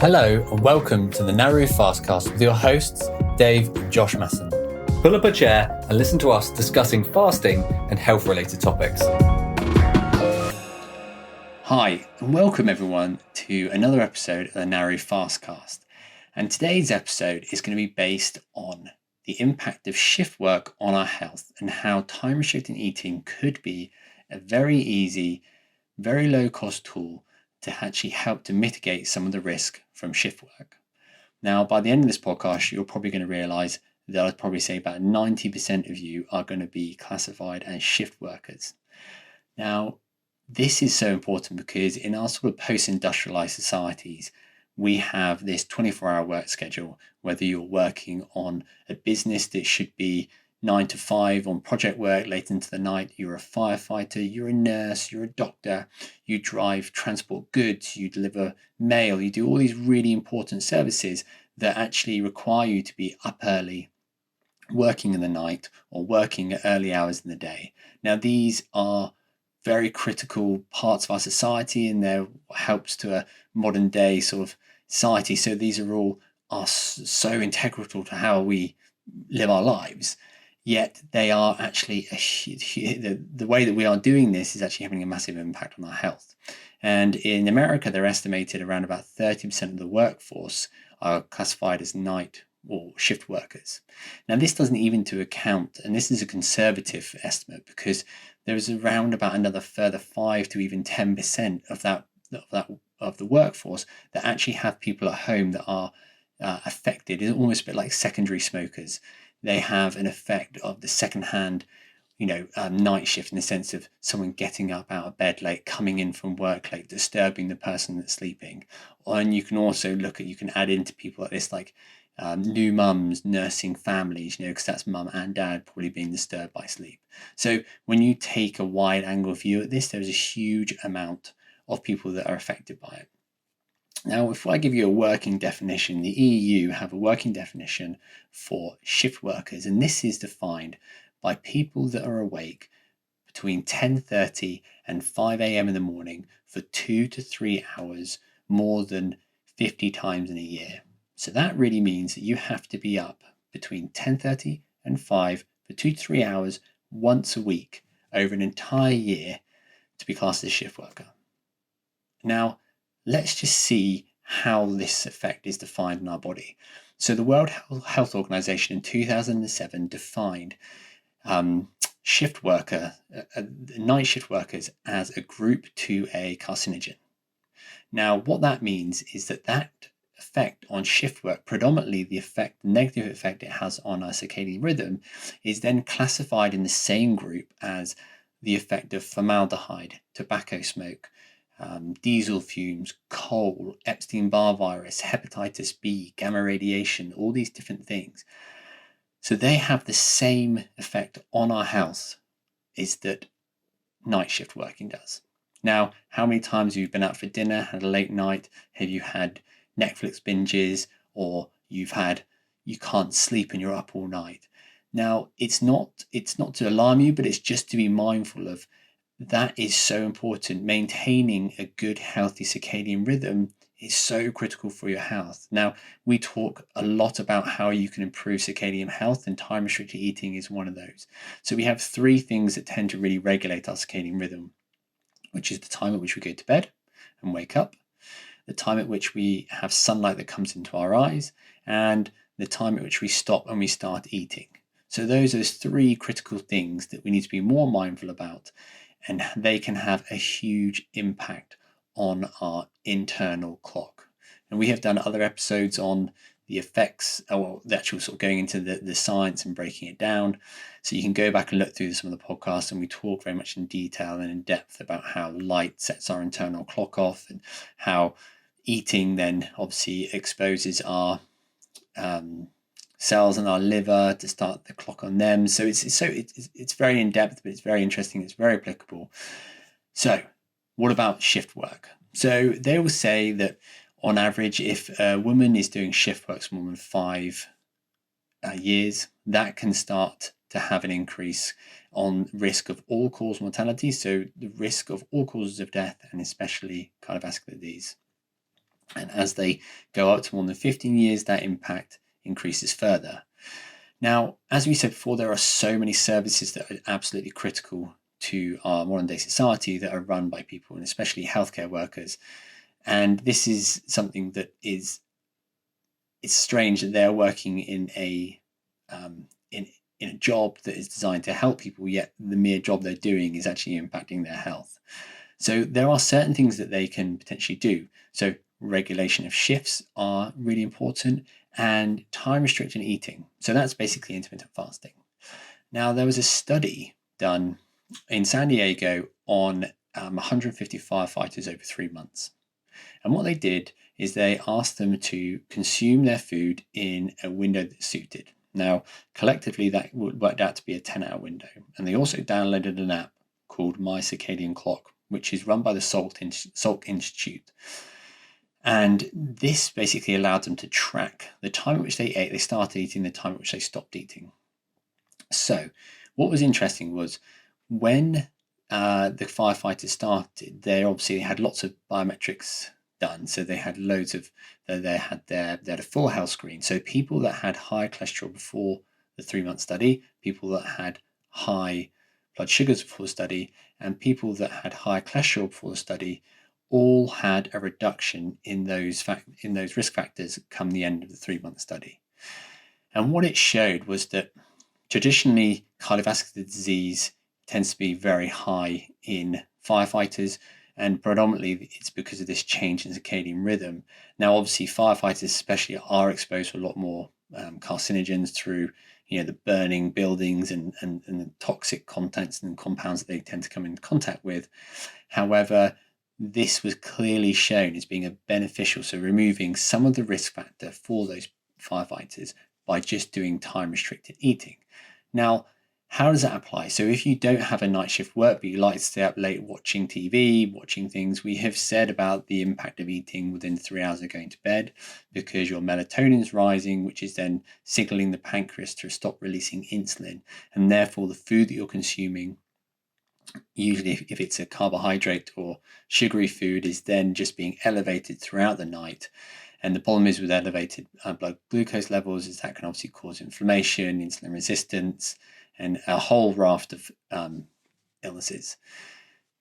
Hello and welcome to the Naru FastCast with your hosts, Dave and Josh Masson. Pull up a chair and listen to us discussing fasting and health-related topics. Hi and welcome everyone to another episode of the Naru FastCast. And today's episode is going to be based on the impact of shift work on our health and how time-restricted eating could be a very easy, very low-cost tool to actually help to mitigate some of the risk from shift work. Now, by the end of this podcast, you're probably going to realize that I'd probably say about 90% of you are going to be classified as shift workers. Now, this is so important because in our sort of post-industrialized societies, we have this 24-hour work schedule, whether you're working on a business that should be 9 to 5 on project work late into the night, you're a firefighter, you're a nurse, you're a doctor, you transport goods, you deliver mail, you do all these really important services that actually require you to be up early, working in the night or working at early hours in the day. Now, these are very critical parts of our society and they're helps to a modern day sort of society. So these are so integral to how we live our lives. Yet they are actually the way that we are doing this is actually having a massive impact on our health. And in America, they're estimated around about 30% of the workforce are classified as night or shift workers. Now, this doesn't even to account, and this is a conservative estimate because there is around about another further 5 to even 10% of the workforce that actually have people at home that are affected. It's almost a bit like secondary smokers. They have an effect of the secondhand, night shift in the sense of someone getting up out of bed late, coming in from work late, disturbing the person that's sleeping. And you can also you can add into people like this, like new mums, nursing families, because that's mum and dad probably being disturbed by sleep. So when you take a wide angle view at this, there's a huge amount of people that are affected by it. Now, if I give you a working definition, the EU have a working definition for shift workers, and this is defined by people that are awake between 10:30 and 5 a.m. in the morning for 2 to 3 hours more than 50 times in a year. So that really means that you have to be up between 10:30 and 5 for 2 to 3 hours once a week over an entire year to be classed as a shift worker. Now, let's just see how this effect is defined in our body. So the World Health Organization in 2007 defined shift worker, night shift workers as a group 2A carcinogen. Now, what that means is that effect on shift work, predominantly the negative effect it has on our circadian rhythm, is then classified in the same group as the effect of formaldehyde, tobacco smoke, diesel fumes, coal, Epstein-Barr virus, hepatitis B, gamma radiation, all these different things. So they have the same effect on our health is that night shift working does. Now, how many times have you been out for dinner, had a late night? Have you had Netflix binges, or you can't sleep and you're up all night? Now, it's not to alarm you, but it's just to be mindful of. That is so important. Maintaining a good, healthy circadian rhythm is so critical for your health. Now, we talk a lot about how you can improve circadian health, and time-restricted eating is one of those. So we have 3 things that tend to really regulate our circadian rhythm, which is the time at which we go to bed and wake up, the time at which we have sunlight that comes into our eyes, and the time at which we stop and we start eating. So those are 3 critical things that we need to be more mindful about, and they can have a huge impact on our internal clock. And we have done other episodes on the effects, or the actual sort of going into the science and breaking it down. So you can go back and look through some of the podcasts, and we talk very much in detail and in depth about how light sets our internal clock off, and how eating then obviously exposes our cells in our liver to start the clock on them. So it's very in depth, but it's very interesting. It's very applicable. So what about shift work? So they will say that on average, if a woman is doing shift work for more than 5 years, that can start to have an increase on risk of all-cause mortality, so the risk of all causes of death, and especially cardiovascular disease. And as they go up to more than 15 years, that impact increases further. Now, as we said before, there are so many services that are absolutely critical to our modern day society that are run by people, and especially healthcare workers. And this is something that it's strange that they're working in a job that is designed to help people, yet the mere job they're doing is actually impacting their health. So there are certain things that they can potentially do. So regulation of shifts are really important, and time restricted eating. So that's basically intermittent fasting. Now, there was a study done in San Diego on 150 firefighters over 3 months. And what they did is they asked them to consume their food in a window that suited. Now, collectively, that worked out to be a 10-hour window. And they also downloaded an app called My Circadian Clock, which is run by the Salk Institute. And this basically allowed them to track the time at which they ate, they started eating, the time at which they stopped eating. So what was interesting was when the firefighters started, they obviously had lots of biometrics done. So they had loads of, they had a full health screen. So people that had high cholesterol before the 3-month study, people that had high blood sugars before the study, and people that had high cholesterol before the study all had a reduction in those risk factors come the end of the 3-month study. And what it showed was that traditionally cardiovascular disease tends to be very high in firefighters, and predominantly it's because of this change in circadian rhythm. Now, obviously, firefighters especially are exposed to a lot more carcinogens through the burning buildings and the toxic contents and compounds that they tend to come in contact with. However, this was clearly shown as being a beneficial, so removing some of the risk factor for those firefighters by just doing time restricted eating. Now, how does that apply? So if you don't have a night shift work, but you like to stay up late watching TV, watching things, we have said about the impact of eating within 3 hours of going to bed, because your melatonin is rising, which is then signaling the pancreas to stop releasing insulin. And therefore the food that you're consuming, usually if it's a carbohydrate or sugary food, is then just being elevated throughout the night. And the problem is with elevated blood glucose levels is that can obviously cause inflammation, insulin resistance, and a whole raft of illnesses.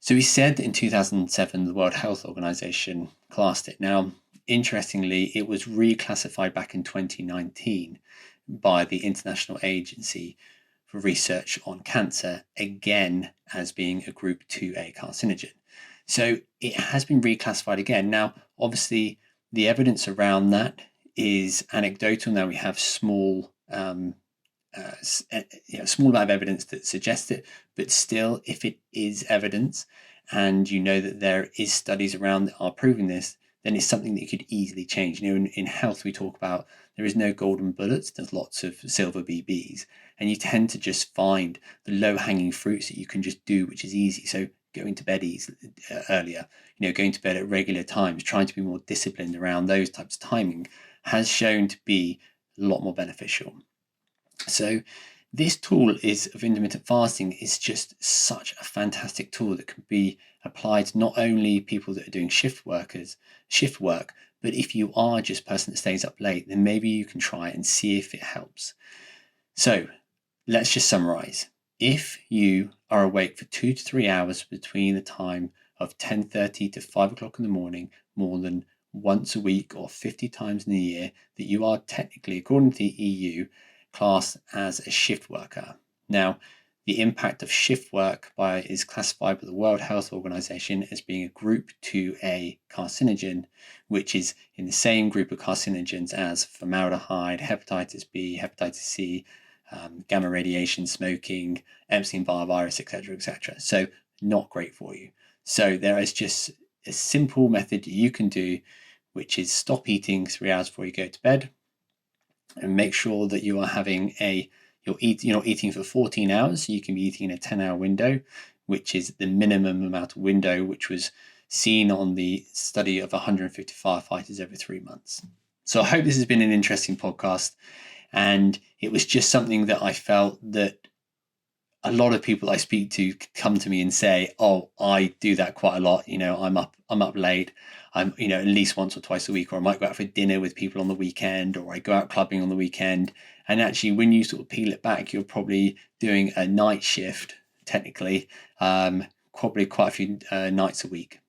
So we said that in 2007, the World Health Organization classed it. Now, interestingly, it was reclassified back in 2019 by the International Agency for Research on Cancer, again as being a group 2A carcinogen. So it has been reclassified again. Now, obviously, the evidence around that is anecdotal. Now we have small amount of evidence that suggests it, but still, if it is evidence and you know that there is studies around that are proving this, then it's something that you could easily change. In health, we talk about there is no golden bullets. There's lots of silver BBs, and you tend to just find the low-hanging fruits that you can just do, which is easy. So going to bed earlier, going to bed at regular times, trying to be more disciplined around those types of timing has shown to be a lot more beneficial. So this tool of intermittent fasting is just such a fantastic tool that can be applied to not only people that are doing shift work, but if you are just a person that stays up late, then maybe you can try it and see if it helps. So let's just summarize. If you are awake for 2 to 3 hours between the time of 10:30 to 5 o'clock in the morning, more than once a week or 50 times in a year, that you are technically, according to the EU, classed as a shift worker. Now, the impact of shift work is classified by the World Health Organization as being a group 2A carcinogen, which is in the same group of carcinogens as formaldehyde, hepatitis B, hepatitis C, gamma radiation, smoking, Epstein-Barr virus, etc., etc. So not great for you. So there is just a simple method you can do, which is stop eating 3 hours before you go to bed, and make sure that you are having you're not eating for 14 hours. You can be eating in a 10-hour window, which is the minimum amount of window, which was seen on the study of 150 firefighters over 3 months. So I hope this has been an interesting podcast. And it was just something that I felt that a lot of people I speak to come to me and say, "Oh, I do that quite a lot. I'm up late. I'm, at least once or twice a week, or I might go out for dinner with people on the weekend, or I go out clubbing on the weekend." And actually, when you sort of peel it back, you're probably doing a night shift, technically, probably quite a few nights a week.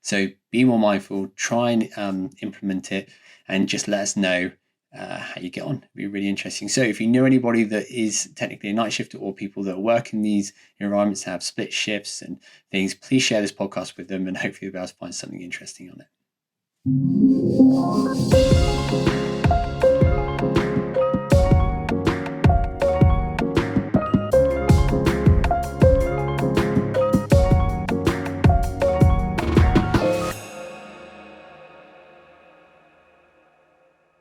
So be more mindful, try and implement it, and just let us know how you get on. It'd be really interesting. So if you know anybody that is technically a night shifter, or people that work in these environments, have split shifts and things, please share this podcast with them, and hopefully they'll be able to find something interesting on it.